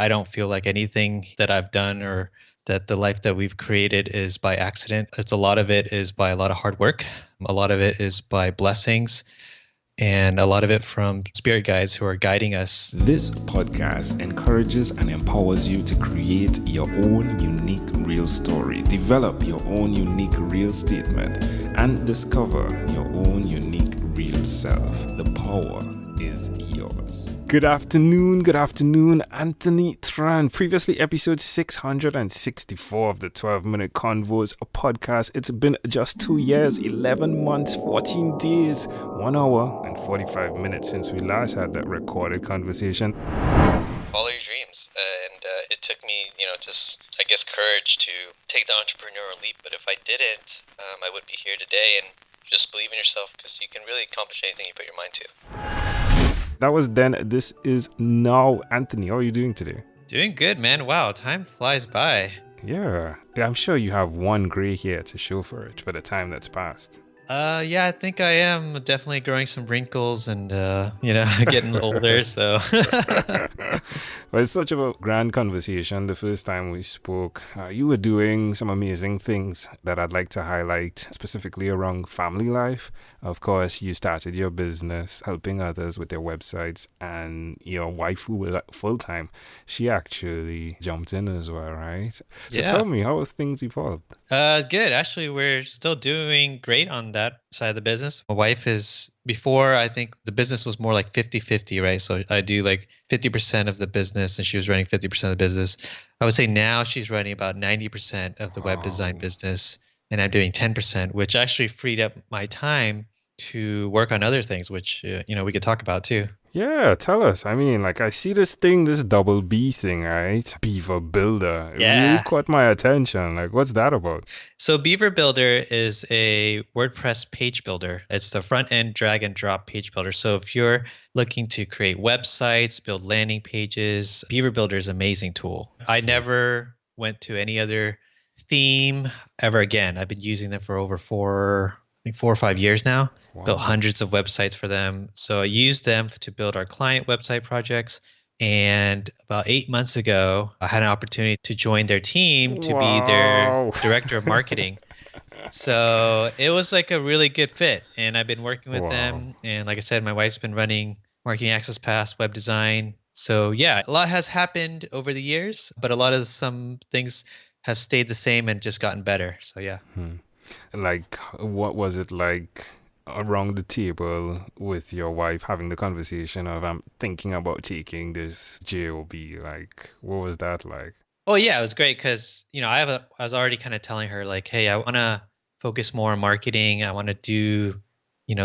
I don't feel like anything that I've done or that the life that we've created is by accident. It's a lot of it is by a lot of hard work. A lot of it is by blessings and a lot of it from spirit guides who are guiding us. This podcast encourages and empowers you to create your own unique real story, develop your own unique real statement, and discover your own unique real self. The power is yours. Good afternoon, Anthony Tran. Previously, episode 664 of the 12-Minute Convos podcast. It's been just 2 years, 11 months, 14 days, 1 hour, and 45 minutes since we last had that recorded conversation. Follow your dreams. And it took me, just, I guess, courage to take the entrepreneurial leap. But if I didn't, I wouldn't be here today. And just believe in yourself because you can really accomplish anything you put your mind to. That was then. This is now. Anthony, how are you doing today? Doing good, man. Wow, time flies by. Yeah, I'm sure you have one gray hair to show for it for the time that's passed. Yeah, I think I am definitely growing some wrinkles and, getting older, so. Well, it's such a grand conversation. The first time we spoke, you were doing some amazing things that I'd like to highlight, specifically around family life. Of course, you started your business, helping others with their websites, and your wife, who was full-time, she actually jumped in as well, right? So Yeah. Tell me, how has things evolved? Good. Actually, we're still doing great on that side of the business. My wife before, I think the business was more like 50-50, right? So I do like 50% of the business and she was running 50% of the business. I would say now she's running about 90% of the web design business and I'm doing 10%, which actually freed up my time to work on other things, which, we could talk about too. Yeah, tell us. I mean, I see this double B thing, right? Beaver Builder. It really caught my attention. What's that about? So Beaver Builder is a WordPress page builder. It's the front end drag and drop page builder. So if you're looking to create websites, build landing pages, Beaver Builder is an amazing tool. I never went to any other theme ever again. I've been using them for over 4 or 5 years now. Wow. Built hundreds of websites for them. So I used them to build our client website projects. And about 8 months ago, I had an opportunity to join their team to be their director of marketing. So it was like a really good fit. And I've been working with them. And like I said, my wife's been running Marketing Access Pass, web design. So yeah, a lot has happened over the years, but a lot of some things have stayed the same and just gotten better. So yeah. What was it like around the table with your wife having the conversation of, I'm thinking about taking this job? What was that like? Oh yeah, it was great because, I was already kind of telling her like, hey, I want to focus more on marketing. I want to do,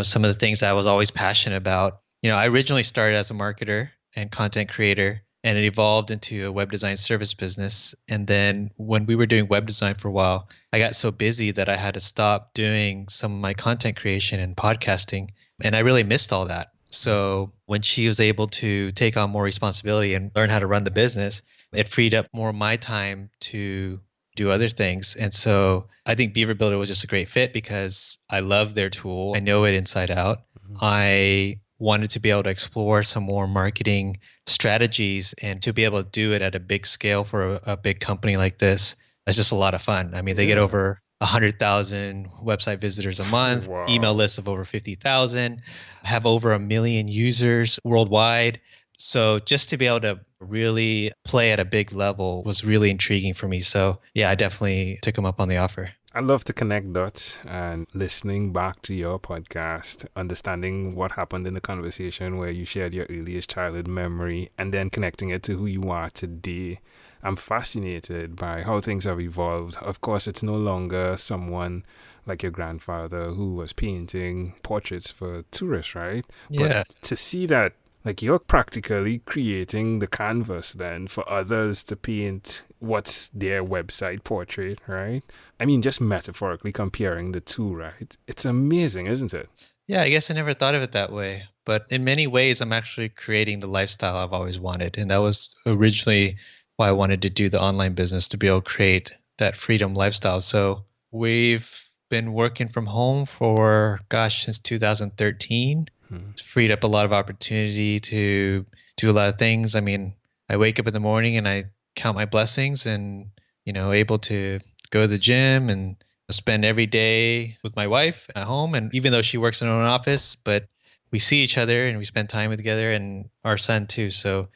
some of the things that I was always passionate about. I originally started as a marketer and content creator, and it evolved into a web design service business. And then when we were doing web design for a while, I got so busy that I had to stop doing some of my content creation and podcasting. And I really missed all that. So when she was able to take on more responsibility and learn how to run the business, it freed up more of my time to do other things. And so I think Beaver Builder was just a great fit because I love their tool. I know it inside out. I wanted to be able to explore some more marketing strategies and to be able to do it at a big scale for a big company like this. That's just a lot of fun. I mean, they get over 100,000 website visitors a month, email lists of over 50,000, have over 1 million users worldwide. So just to be able to really play at a big level was really intriguing for me. So yeah, I definitely took them up on the offer. I love to connect dots and listening back to your podcast, understanding what happened in the conversation where you shared your earliest childhood memory and then connecting it to who you are today. I'm fascinated by how things have evolved. Of course, it's no longer someone like your grandfather who was painting portraits for tourists, right? Yeah. But to see that, you're practically creating the canvas then for others to paint what's their website portrait, right? I mean, just metaphorically comparing the two, right? It's amazing, isn't it? Yeah, I guess I never thought of it that way. But in many ways, I'm actually creating the lifestyle I've always wanted. And that was originally why I wanted to do the online business, to be able to create that freedom lifestyle. So we've been working from home for, since 2013. It's freed up a lot of opportunity to do a lot of things. I mean, I wake up in the morning and I count my blessings and, able to go to the gym and spend every day with my wife at home. And even though she works in her own office, but we see each other and we spend time together and our son too. So,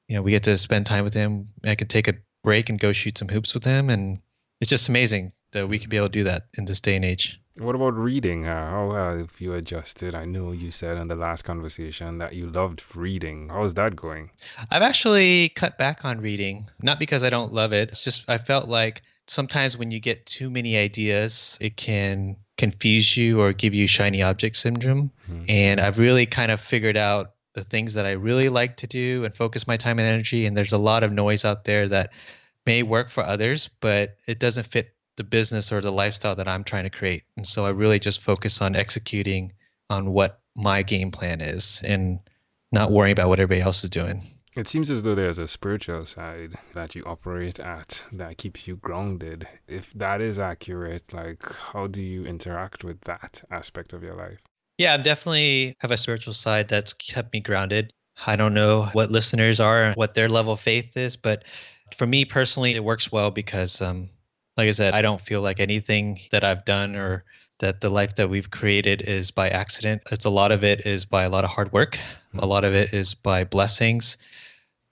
we get to spend time with him. I could take a break and go shoot some hoops with him. And it's just amazing that we could be able to do that in this day and age. What about reading? How have you adjusted? I know you said in the last conversation that you loved reading. How's that going? I've actually cut back on reading, not because I don't love it. It's just I felt like sometimes when you get too many ideas, it can confuse you or give you shiny object syndrome. And I've really kind of figured out the things that I really like to do and focus my time and energy. And there's a lot of noise out there that may work for others, but it doesn't fit the business or the lifestyle that I'm trying to create. And so I really just focus on executing on what my game plan is and not worrying about what everybody else is doing. It seems as though there's a spiritual side that you operate at that keeps you grounded. If that is accurate, like how do you interact with that aspect of your life? Yeah, I definitely have a spiritual side that's kept me grounded. I don't know what listeners are and what their level of faith is, but for me personally, it works well because, like I said, I don't feel like anything that I've done or that the life that we've created is by accident. It's a lot of it is by a lot of hard work. A lot of it is by blessings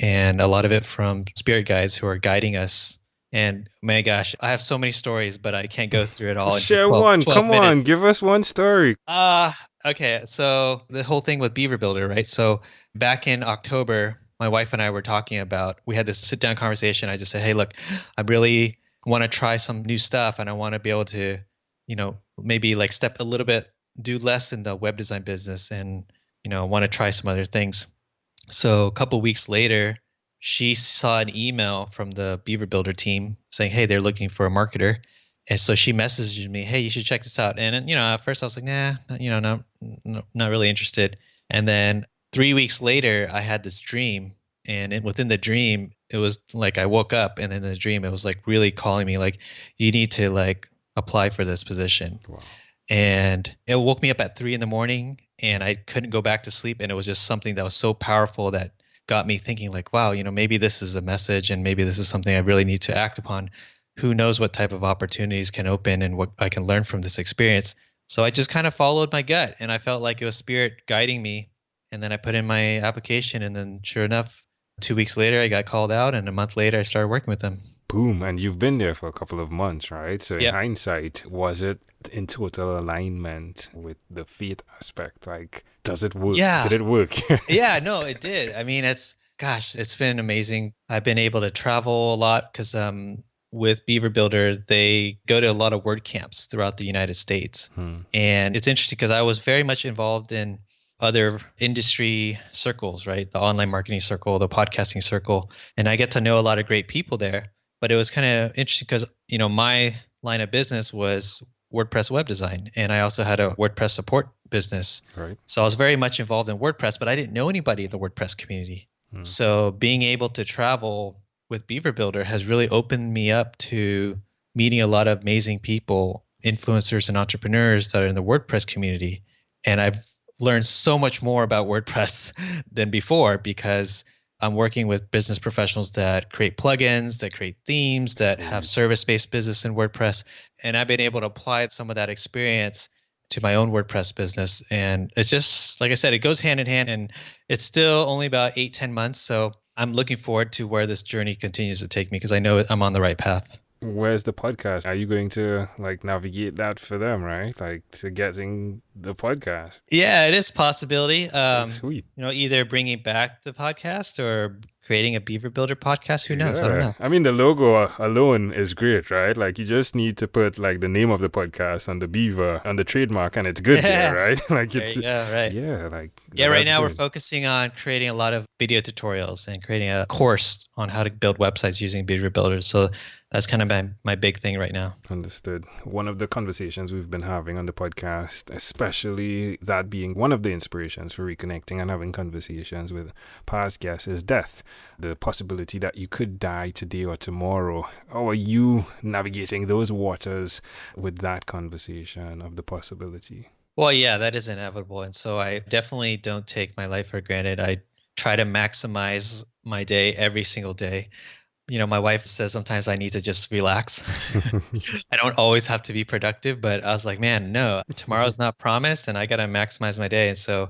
and a lot of it from spirit guides who are guiding us. And my gosh, I have so many stories, but I can't go through it all in just Share one. 12 Come on, minutes. give us one story. Okay. So the whole thing with Beaver Builder, right? So back in October, my wife and I were talking about, we had this sit down conversation. I just said, hey, look, I really want to try some new stuff and I want to be able to, maybe like step a little bit, do less in the web design business and, want to try some other things. So a couple weeks later, she saw an email from the Beaver Builder team saying, hey, they're looking for a marketer. And so she messaged me, hey, you should check this out. And, at first I was like, nah, not really interested. And then 3 weeks later, I had this dream. And within the dream, it was like I woke up and in the dream, it was like really calling me like, you need to like apply for this position. Wow. And it woke me up at 3 a.m. and I couldn't go back to sleep. And it was just something that was so powerful that got me thinking like, wow, maybe this is a message and maybe this is something I really need to act upon. Who knows what type of opportunities can open and what I can learn from this experience. So I just kind of followed my gut and I felt like it was spirit guiding me. And then I put in my application and then sure enough, 2 weeks later, I got called out and a month later I started working with them. Boom. And you've been there for a couple of months, right? So in Yep. hindsight, was it in total alignment with the faith aspect? Like, does it work? Yeah. Did it work? Yeah, no, it did. I mean, it's been amazing. I've been able to travel a lot because with Beaver Builder, they go to a lot of word camps throughout the United States. And it's interesting because I was very much involved in other industry circles, right? The online marketing circle, the podcasting circle, and I get to know a lot of great people there. But it was kind of interesting because, my line of business was WordPress web design, and I also had a WordPress support business. Right. So I was very much involved in WordPress, but I didn't know anybody in the WordPress community. So being able to travel with Beaver Builder has really opened me up to meeting a lot of amazing people, influencers and entrepreneurs that are in the WordPress community. And I've learned so much more about WordPress than before because I'm working with business professionals that create plugins, that create themes, that have service-based business in WordPress. And I've been able to apply some of that experience to my own WordPress business. And it's just, like I said, it goes hand in hand and it's still only about 8-10 months. So I'm looking forward to where this journey continues to take me because I know I'm on the right path. Where's the podcast? Are you going to like navigate that for them, right? Like to getting the podcast? Yeah, it is a possibility. Sweet. Either bringing back the podcast or creating a Beaver Builder podcast. Who knows? I don't know. I mean, the logo alone is great, right? Like you just need to put like the name of the podcast and the beaver and the trademark, and it's good there, right? Like There you go, right. Yeah, like yeah. Right that's now we're good. focusing on creating a lot of video tutorials and creating a course on how to build websites using Beaver Builders. So that's kind of my big thing right now. Understood. One of the conversations we've been having on the podcast, especially that being one of the inspirations for reconnecting and having conversations with past guests, is death. The possibility that you could die today or tomorrow. How are you navigating those waters with that conversation of the possibility? Well, yeah, that is inevitable. And so I definitely don't take my life for granted. I try to maximize my day every single day. My wife says sometimes I need to just relax. I don't always have to be productive, but I was like, man, no, tomorrow's not promised and I got to maximize my day. And so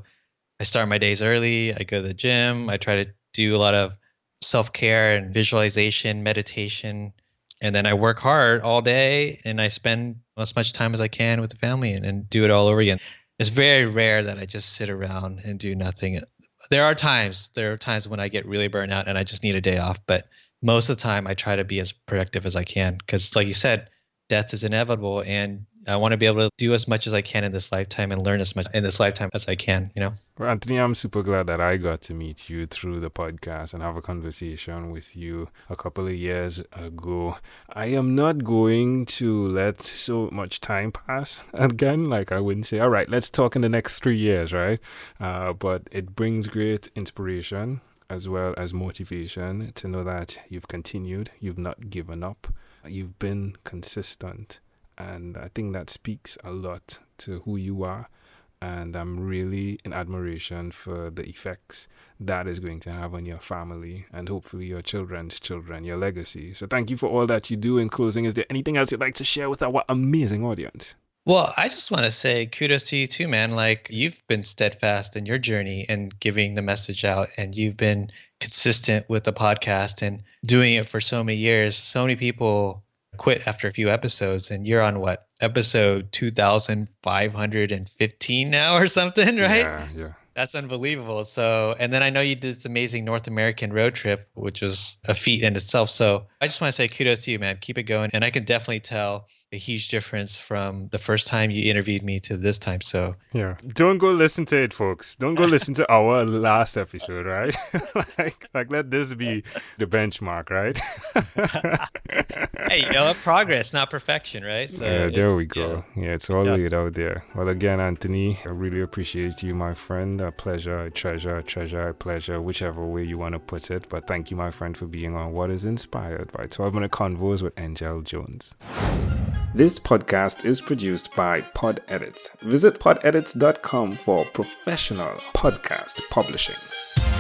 I start my days early. I go to the gym. I try to do a lot of self care and visualization, meditation. And then I work hard all day and I spend as much time as I can with the family and do it all over again. It's very rare that I just sit around and do nothing. There are times when I get really burnt out and I just need a day off. But most of the time, I try to be as productive as I can because, like you said, death is inevitable. And I want to be able to do as much as I can in this lifetime and learn as much in this lifetime as I can. Well, Anthony, I'm super glad that I got to meet you through the podcast and have a conversation with you a couple of years ago. I am not going to let so much time pass again. Like, I wouldn't say, all right, let's talk in the next 3 years, right? But it brings great inspiration as well as motivation to know that you've continued, you've not given up, you've been consistent. And I think that speaks a lot to who you are. And I'm really in admiration for the effects that is going to have on your family and hopefully your children's children, your legacy. So thank you for all that you do. In closing, is there anything else you'd like to share with our amazing audience? Well, I just want to say kudos to you too, man. Like you've been steadfast in your journey and giving the message out, and you've been consistent with the podcast and doing it for so many years. So many people quit after a few episodes, and you're on what, episode 2515 now or something, right? Yeah. That's unbelievable. So, and then I know you did this amazing North American road trip, which was a feat in itself. So I just want to say kudos to you, man. Keep it going. And I can definitely tell a huge difference from the first time you interviewed me to this time. So yeah, don't go listen to it, folks. Don't go listen to our last episode, right? like let this be the benchmark, right? Hey, progress, not perfection, right? So yeah, there we go. Yeah, it's all job. laid out there. Well, again, Anthony, I really appreciate you, my friend. A pleasure, a treasure, a pleasure, whichever way you want to put it. But thank you, my friend, for being on What is Inspired by 12-Minute Convos with Angel Jones. This podcast is produced by Pod Edits. Visit podedits.com for professional podcast publishing.